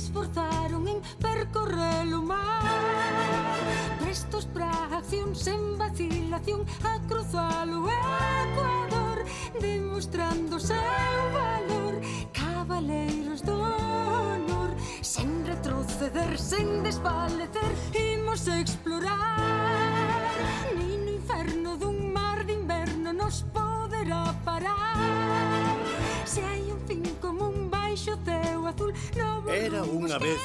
esforzaron en percorrer o mar, prestos pra acción, sen vacilación, a cruzar o Ecuador, demostrando seu valor, cabaleiros do honor, sen retroceder, sen desfalecer, imos explorar, nin no inferno dun mar de inverno nos poderá parar, se hai un fin común baixo ceo azul, no Era unha vez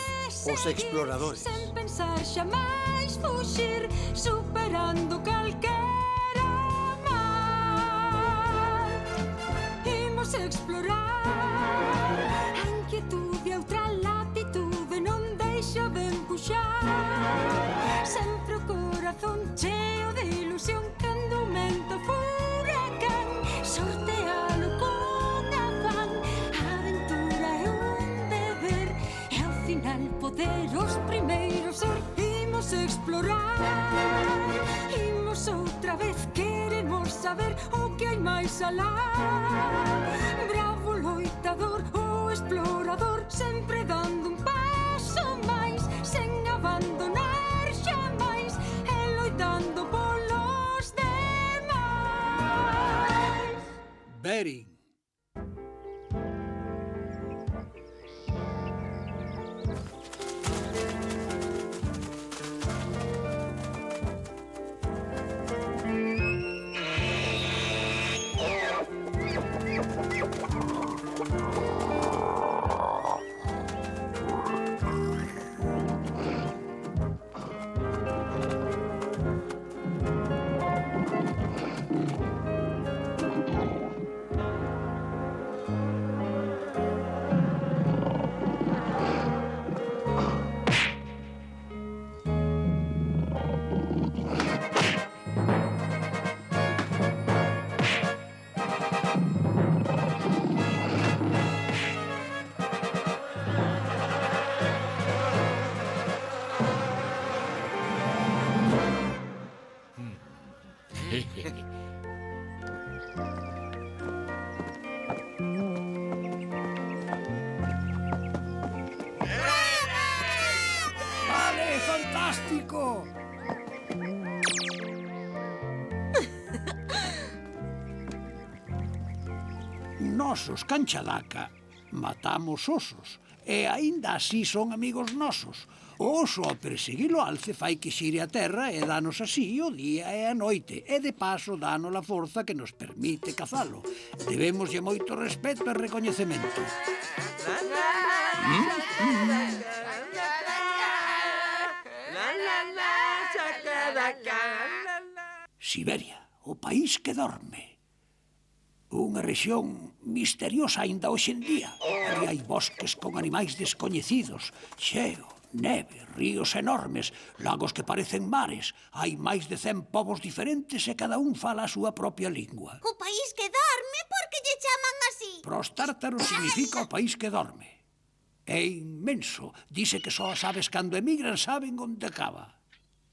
os exploradores. sen pensar xamais fuxir, superando calquera mar. Imos explorar a inquietude, a outra latitude, non deixa de empuxar, sempre o corazón cheo de ilusión, cando aumenta o furacán, sortealo con afán, a aventura é un deber, e ao final poder os primeiros ser. Imos explorar, imos outra vez, queremos saber o que hai máis alá. Bravo loitador, o explorador, sempre dando un paso máis, sen abandonar xamais, e loitando polos demais. Bering. Vale, fantástico! Nosos, Canchadaca, matamos osos, e aínda así son amigos nosos. O oso ao perseguir o alce fai que xire a terra e danos así o día e a noite, e de paso danos a forza que nos permite cazalo. Debemoslle moito respeto e recoñecemento. Siberia, o país que dorme. Unha rexión misteriosa aínda hoxe en día. Ali hai bosques con animais descoñecidos, xeo, neve, ríos enormes, lagos que parecen mares. Hai máis de 100 povos diferentes e cada un fala a súa propia lingua. O país que dorme, por que lle chaman así? Para os tártaros significa o país que dorme. É inmenso. Dice que só as aves cando emigran saben onde acaba.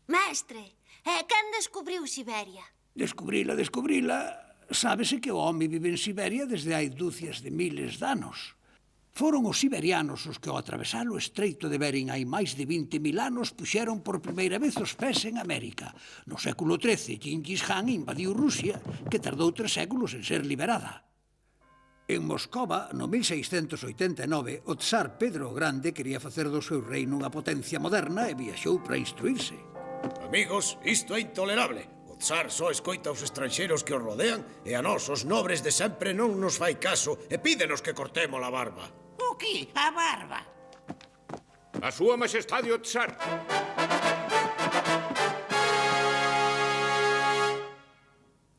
Mestre, quen descubriu Siberia? Descubrila. Sábese que o home vive en Siberia desde hai dúcias de miles de anos. Foron os siberianos os que ao atravesar o estreito de Bering hai máis de 20.000 anos puxeron por primeira vez os pés en América. No século XIII, Gengis Khan invadiu Rusia, que tardou 3 séculos en ser liberada. En Moscova, no 1689, o tsar Pedro o Grande quería facer do seu reino unha potencia moderna e viaxou para instruirse. Amigos, isto é intolerable. O tsar só escoita aos estranxeiros que os rodean e a nós, os nobres de sempre, non nos fai caso e pídenos que cortemos a barba. O que? A barba? A súa majestade o tsar.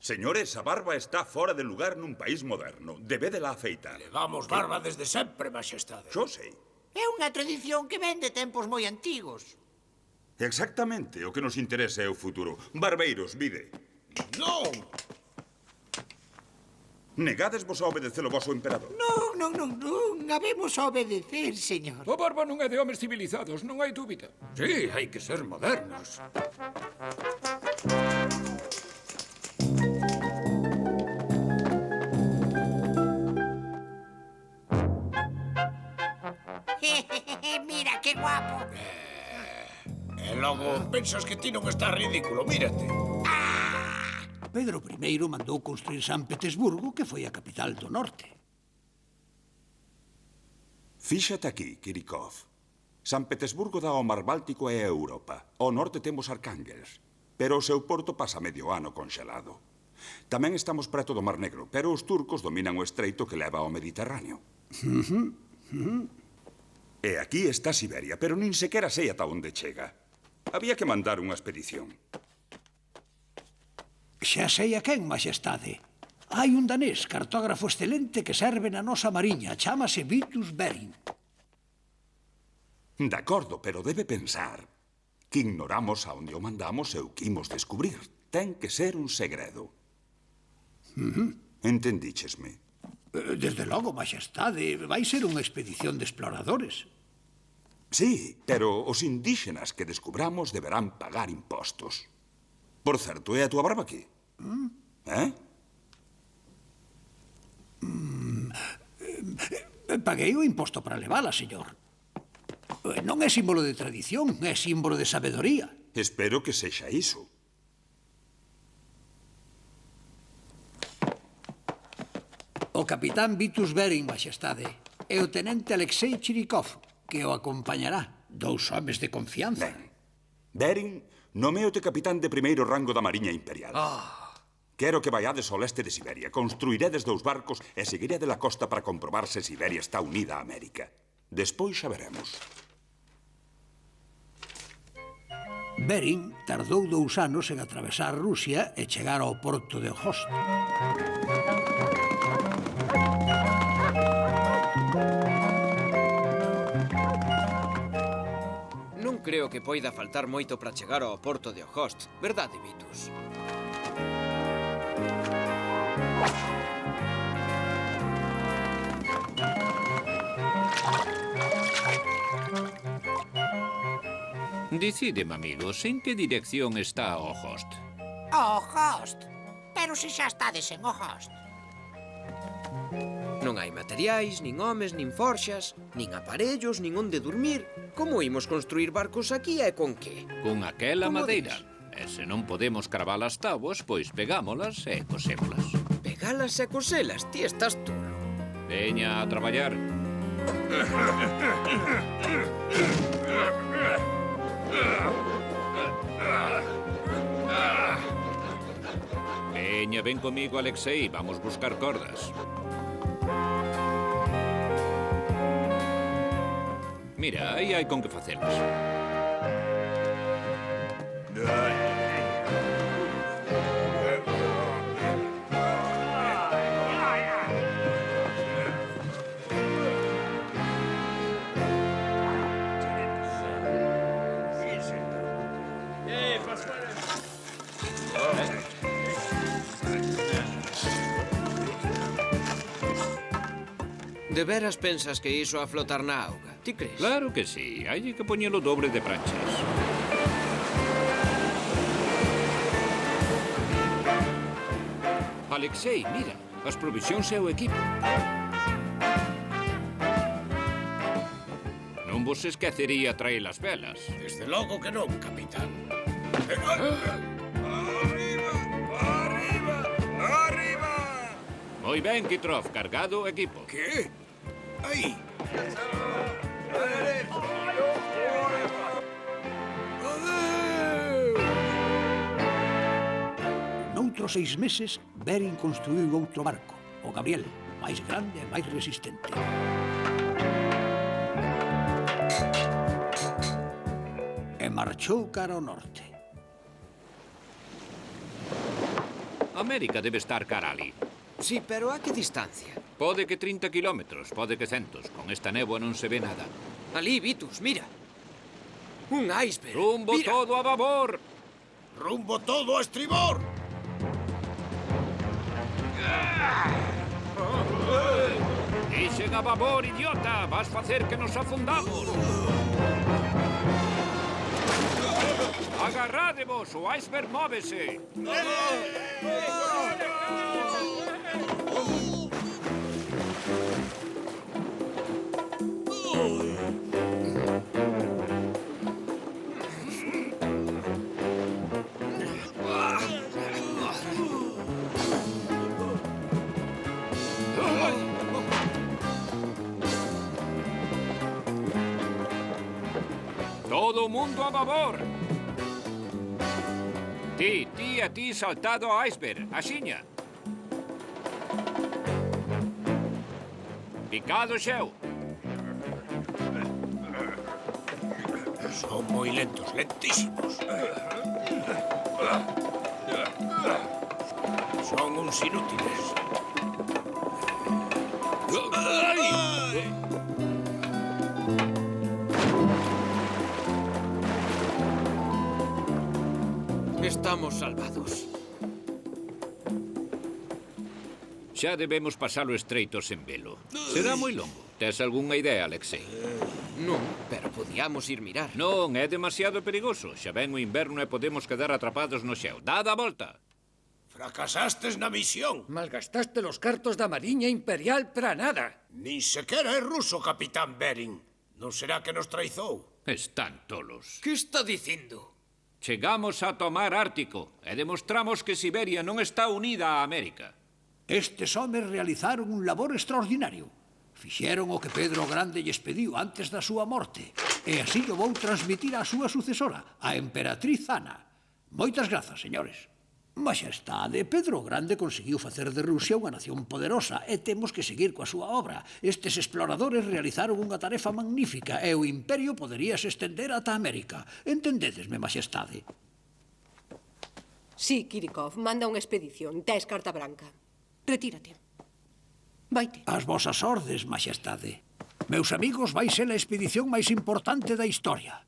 Señores, a barba está fora de lugar nun país moderno. Debédela afeitar. Levamos barba desde sempre, majestade. Xo sei. É unha tradición que ven de tempos moi antigos. Exactamente, o que nos interesa é o futuro. Barbeiros, vide. Non! Negádesvos a obedecer o voso emperador. Non, habemos a obedecer, señor. A barba non é de homes civilizados, non hai dúbida. Sí, hai que ser modernos. Mira que guapo. E logo pensas que ti non estás ridículo, mírate. Pedro I mandou construir San Petersburgo, que foi a capital do norte. Fíxate aquí, Kirikov. San Petersburgo dá ao mar Báltico e a Europa. Ao norte temos Arcángels, pero o seu porto pasa medio ano conxelado. Tamén estamos preto do Mar Negro, pero os turcos dominan o estreito que leva ao Mediterráneo. E aquí está Siberia, pero nin sequera sei ata onde chega. Había que mandar unha expedición. Xa sei a quen, majestade. Hai un danés, cartógrafo excelente, que serve na nosa mariña. Chámase Vitus Bering. De acordo, pero debe pensar que ignoramos a onde o mandamos e o que imos descubrir. Ten que ser un segredo. Entendíchesme? Desde logo, majestade, vai ser unha expedición de exploradores. Sí, pero os indígenas que descubramos deberán pagar impostos. Por certo, é a túa barba aquí? Paguei o imposto para levala, señor. Non é símbolo de tradición, é símbolo de sabedoría. Espero que sexa iso. O capitán Vitus Bering, majestade, e o tenente Alexei Chirikov, que o acompañará. Dous homes de confianza. Ben, Bering, nomeote capitán de primeiro rango da Mariña Imperial. Quero que vaiades ao leste de Siberia. Construiredes 2 barcos e seguiredes la costa para comprobar se Siberia está unida a América. Despois xa veremos. Bering tardou 2 anos en atravesar Rusia e chegar ao porto de Okhotsk. Non creo que poida faltar moito para chegar ao porto de Okhotsk, verdade, Vitus? Dicídeme, amigos, en que dirección está Okhotsk? Okhotsk. Pero se xa estades en Okhotsk. Non hai materiais, nin homes, nin forxas, nin aparellos, nin onde dormir. Como imos construir barcos aquí e con que? Con aquela Como madeira. dis? E se non podemos cravar as táboas, pois pegámolas e cosémolas. Pegalas e coselas, ti estás tolo. Veña a traballar. Veña, ven comigo, Alexei. Vamos buscar cordas. Mira, aí hai con que facelas. De veras pensas que iso a flotar na auga? Ti crees? Claro que sí. Hai que poñelo dobre de pranchas. Alexei, mira, as provisións e o equipo. Non vos esquecería traer as velas. Desde logo que non, capitán. ¡Arriba! Moi ben, Kitrov, cargado o equipo. ¿Qué? ¡Ahí! Noutros 6 meses, Bering construiu outro barco, o Gabriel, máis grande e máis resistente. E marchou cara ao norte. América debe estar cara ali. Sí, pero a que distancia? Pode que 30 kilómetros, pode que centos. Con esta néboa non se ve nada. Ali, Vitus, mira. Un iceberg. Rumbo Mira. todo a babor. ¡Rumbo todo a estribor! Dixen a babor, idiota. Vas facer que nos afundamos. Agarrádevos, o iceberg móvese. Todo o mundo a babor. Ti e ti saltado ao iceberg. Axiña. Picado xeo. Son moi lentos, lentísimos. Son uns inútiles. Estamos salvados. Xa debemos pasar o estreito sen velo. Será moi longo. Tes algunha idea, Alexei? Non, pero podíamos ir mirar. Non, é demasiado perigoso. Xa ven o inverno e podemos quedar atrapados no xeo. Dá a volta. Fracasastes na misión. Malgastaste los cartos da Mariña Imperial para nada. Nin sequera é ruso, Capitán Bering. Non será que nos traizou? Están tolos. Que está dicindo? Chegamos a tomar Ártico e demostramos que Siberia non está unida a América. Estes homes realizaron un labor extraordinario. Fixeron o que Pedro o Grande lles pediu antes da súa morte. E así o vou transmitir á súa sucesora, a emperatriz Ana. Moitas grazas, señores. Maxestade, Pedro o Grande conseguiu facer de Rusia unha nación poderosa e temos que seguir coa súa obra. Estes exploradores realizaron unha tarefa magnífica e o imperio podería se estender ata América. Entendedesme, Maxestade? Sí, Kirikov, manda unha expedición. Tes carta branca. Retírate. Vaite. As vosas ordes, Maxestade. Meus amigos, vai ser a expedición máis importante da historia.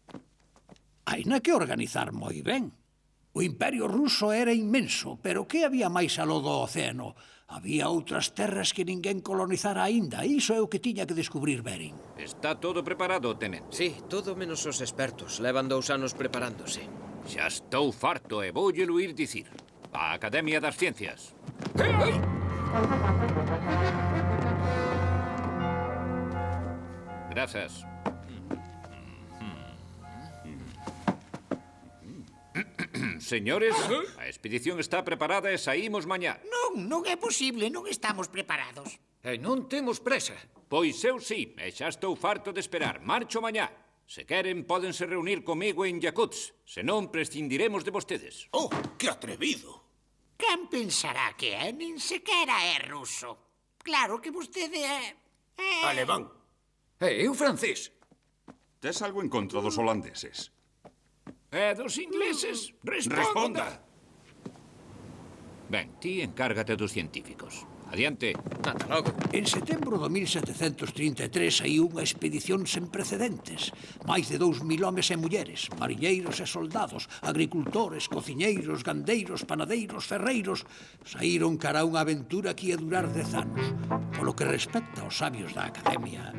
Haina que organizar moi ben. O imperio ruso era inmenso, pero que había máis aló do océano? Había outras terras que ninguén colonizara aínda. Iso é o que tiña que descubrir Bering. Está todo preparado, tenente? Sí, todo menos os expertos. Levan 2 anos preparándose. Xa estou farto e voullelo ir dicir. A Academia das Ciencias. Grazas. Señores, a expedición está preparada e saímos mañá. Non é posible, non estamos preparados. E non temos presa. Pois eu sí, e xa estou farto de esperar. Marcho mañá. Se queren, pódense reunir comigo en Yakutsk. Se non, prescindiremos de vostedes. Oh, que atrevido. Quen pensará que é? Nin sequera é ruso. Claro que vostede é... Alemán. E eu francés. Tes algo en contra dos holandeses? E dos ingleses? Responda. Ben, ti encárgate dos científicos. Adiante. Ata logo. En setembro do 1733 saiu unha expedición sen precedentes. Máis de 2.000 homes e mulleres, mariñeiros e soldados, agricultores, cociñeiros, gandeiros, panadeiros, ferreiros, saíron cara a unha aventura que ia durar 10 anos. Polo que respecta aos sabios da Academia...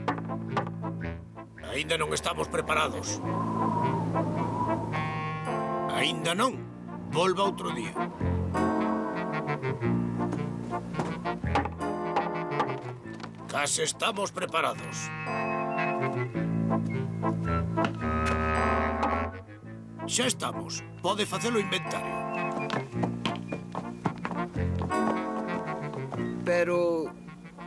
Aínda non estamos preparados. Aínda non. Volva outro día. Case estamos preparados. Xa estamos. Pode facer o inventario. Pero...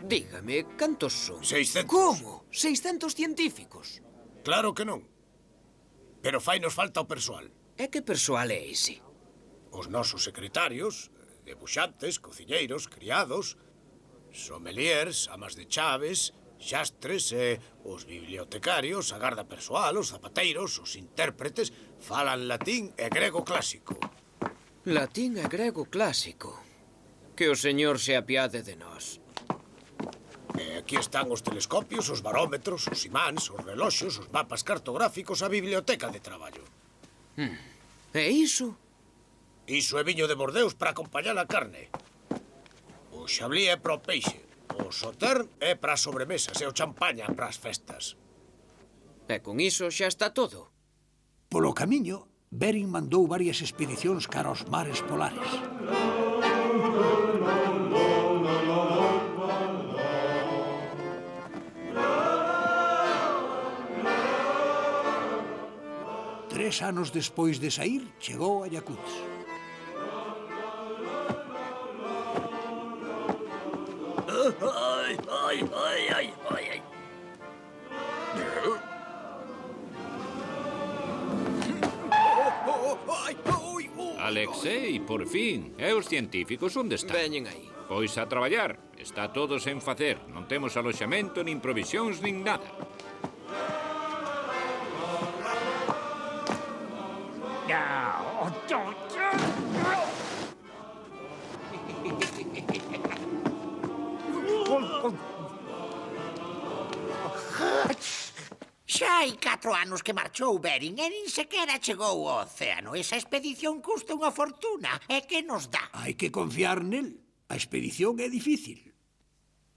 dígame, cantos son? 600. Como? 600 científicos? Claro que non. Pero fainos falta o persoal. E que persoal é ese? Os nosos secretarios, debuxantes, cociñeiros, criados, sommeliers, amas de chaves, xastres e os bibliotecarios, a garda persoal, os zapateiros, os intérpretes, falan latín e grego clásico. Latín e grego clásico. Que o señor se apiade de nós. E aquí están os telescopios, os barómetros, os imáns, os reloxos, os mapas cartográficos, a biblioteca de traballo. E iso? Iso é viño de Bordeus para acompañar a carne. O xablí é para o peixe. O sautern é para as sobremesas e o champaña para as festas. E con iso xa está todo. Polo camiño, Bering mandou varias expedicións cara aos mares polares. Tres anos despois de saír, chegou a Yakutsk. Alexei, por fin. E os científicos onde están? Veñen aí. Pois a traballar. Está todo sen facer. Non temos aloxamento, nin provisións, nin nada. Xa hai 4 anos que marchou Bering e nin sequera chegou ao océano. Esa expedición custa unha fortuna. E que nos dá? Hai que confiar nel. A expedición é difícil.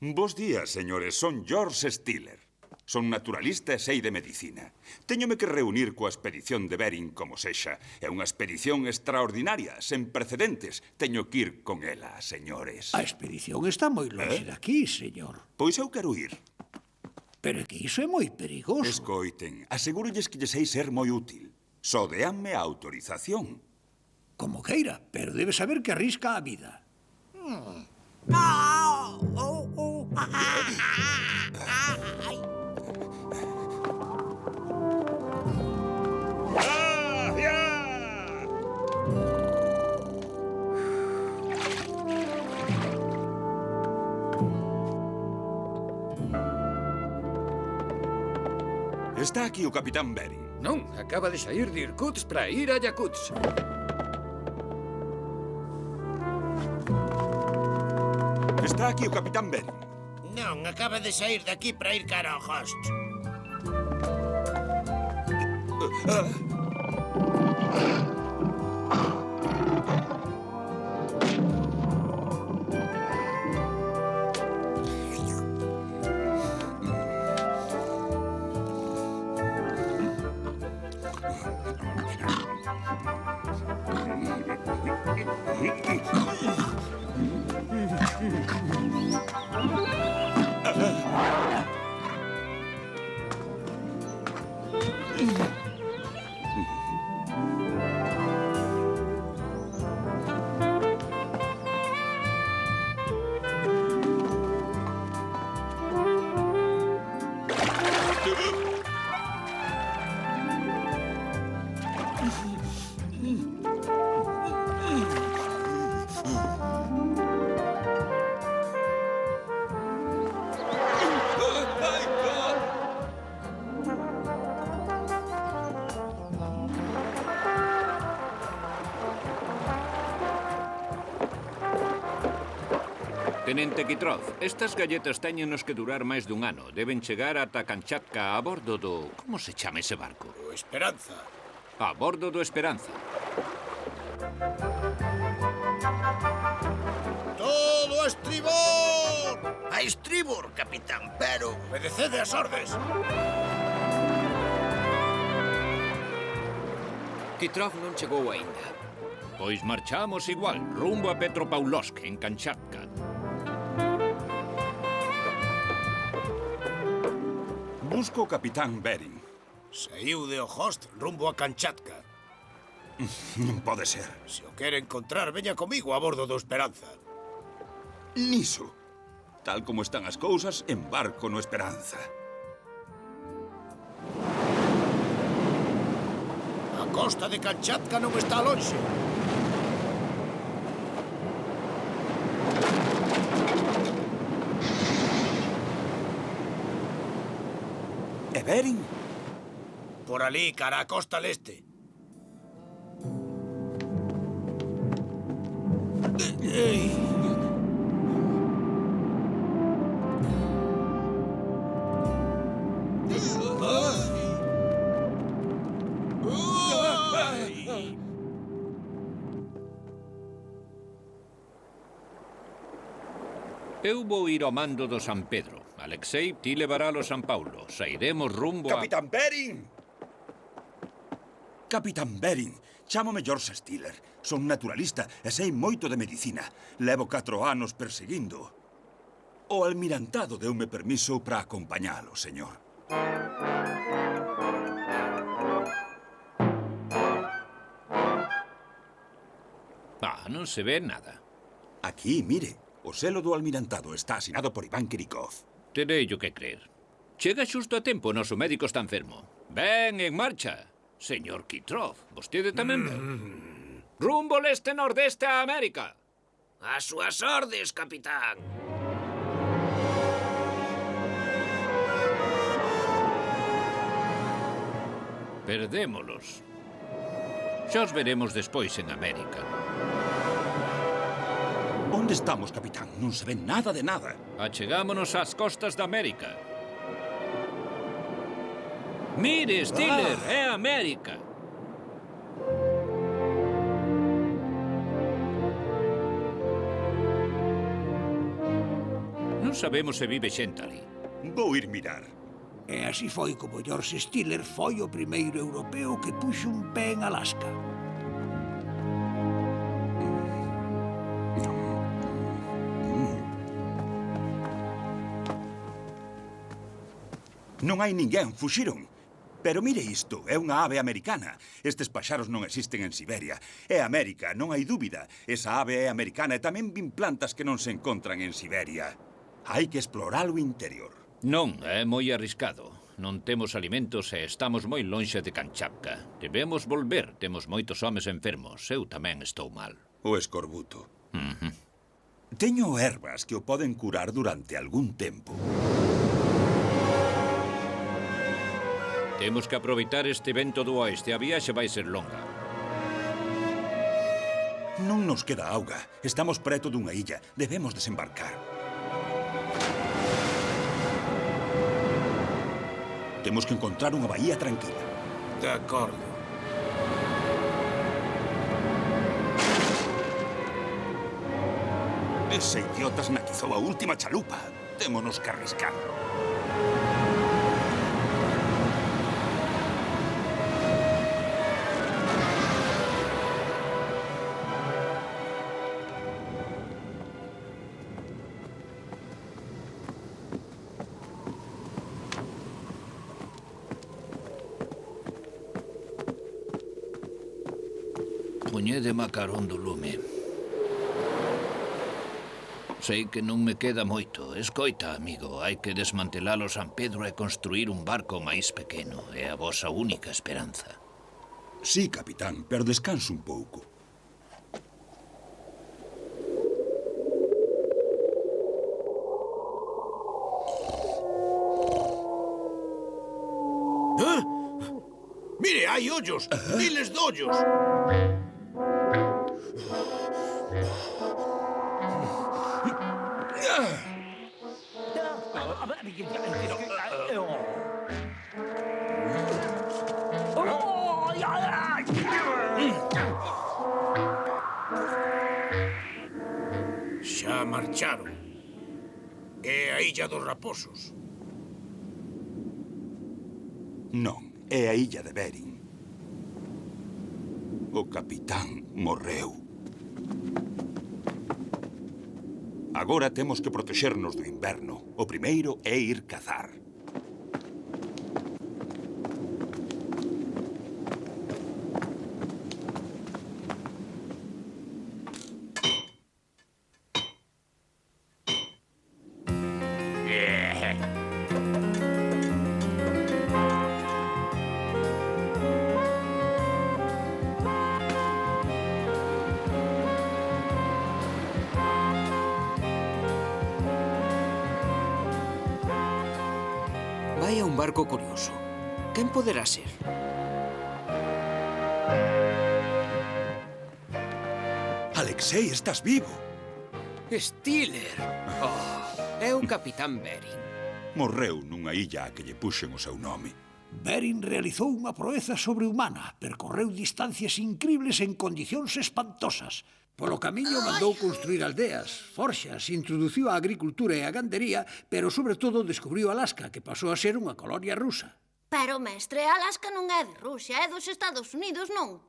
Bos días, señores. Son George Stiller. Son naturalista e sei de medicina. Téñome que reunir coa expedición de Bering como sexa. É unha expedición extraordinaria, sen precedentes. Teño que ir con ela, señores. A expedición está moi longe daqui, señor. Pois eu quero ir. Pero é que iso é moi perigoso. Escoiten, asegúrolles que lle sei ser moi útil. Só déanme a autorización. Como queira, pero debe saber que arrisca a vida. Está aquí o capitán Bering. Non, acaba de sair de Irkutsk para ir a Yakutsk. Está aquí o capitán Bering. Non, acaba de sair daqui para ir cara ao Host. Tenente Kitrov, estas galletas teñenos que durar máis dun ano. Deben chegar ata Kamchatka a bordo do... Como se chama ese barco? O Esperanza. A bordo do Esperanza. Todo a estribor! A estribor, capitán, pero... Obedecede as ordes. Kitrov non chegou aínda. Pois marchamos igual, rumbo a Petropavlovsk, en Kamchatka. Busco o capitán Bering. Saiu de Ojost rumbo a Kamchatka. Non pode ser. Se o quere encontrar, veña comigo a bordo do Esperanza. Niso. Tal como están as cousas, embarco no Esperanza. A costa de Kamchatka non está lonxe. E Bering? Por alí, cara a costa leste. Eu vou ir ao mando do San Pedro. Alexei, ti levaralo a San Paulo. Sairemos rumbo a... Capitán Bering! Capitán Bering, chámome George Stiller. Son naturalista e sei moito de medicina. Levo 4 anos perseguindo. O almirantado deume permiso para acompañalo, señor. Non se ve nada. Aquí, mire. O selo do almirantado está asinado por Iván Kirikov. Terei o que crer. Chega xusto a tempo, o noso médico está enfermo. Ben, en marcha. Señor Kitrov, vostede tamén ven. Rumbo leste-nordeste a América. As súas ordes, capitán. Perdémolos. Xa os veremos despois en América. Onde estamos, capitán? Non se ve nada de nada. Achegámonos ás costas da América. Mire, Stiller, é América. Non sabemos se vive xente ali. Vou ir mirar. E así foi como George Stiller foi o primeiro europeo que puxo un pé en Alaska. Non hai ninguén, fuxiron. Pero mire isto, é unha ave americana. Estes paxaros non existen en Siberia. É América, non hai dúbida. Esa ave é americana e tamén vin plantas que non se encontran en Siberia. Hai que explorar o interior. Non, é moi arriscado. Non temos alimentos e estamos moi lonxe de Kamchatka. Debemos volver, temos moitos homes enfermos. Eu tamén estou mal. O escorbuto. Teño ervas que o poden curar durante algún tempo. Temos que aproveitar este vento do oeste. A viaxe vai ser longa. Non nos queda auga. Estamos preto dunha illa. Debemos desembarcar. Temos que encontrar unha bahía tranquila. De acordo. Ese idiota esnaquizou a última chalupa. Témonos que arriscar. Poñede macarón do lume. Sei que non me queda moito. Escoita, amigo, hai que desmantelar o San Pedro e construir un barco máis pequeno. É a vosa única esperanza. Sí, capitán, pero descanso un pouco. Mire, hai ollos. Miles de ollos. Xa marcharon. É a Illa dos Raposos. Non, é a illa de Bering. O capitán morreu. Agora temos que protexernos do inverno. O primeiro é ir cazar. Vai a un barco curioso. Quen poderá ser? Alexei, estás vivo. Stiller! Oh, é o capitán Bering. Morreu nunha illa a que lle puxen o seu nome. Bering realizou unha proeza sobrehumana, percorreu distancias incribles en condicións espantosas. Polo camiño mandou construir aldeas, forxas, introduciu a agricultura e a gandería, pero sobre todo descubriu Alaska, que pasou a ser unha colonia rusa. Pero, mestre, Alaska non é de Rusia, é dos Estados Unidos, non?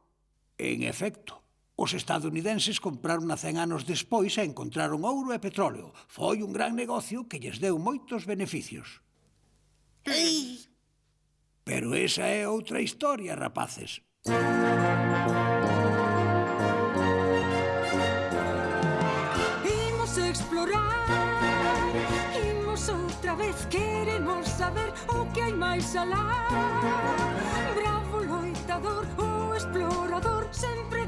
En efecto, os estadounidenses compraron a 100 anos despois e encontraron ouro e petróleo. Foi un gran negocio que lles deu moitos beneficios. Pero esa é outra historia, rapaces. Imos explorar, imos outra vez, queremos saber o que hai máis alá. Bravo loitador, o explorador sempre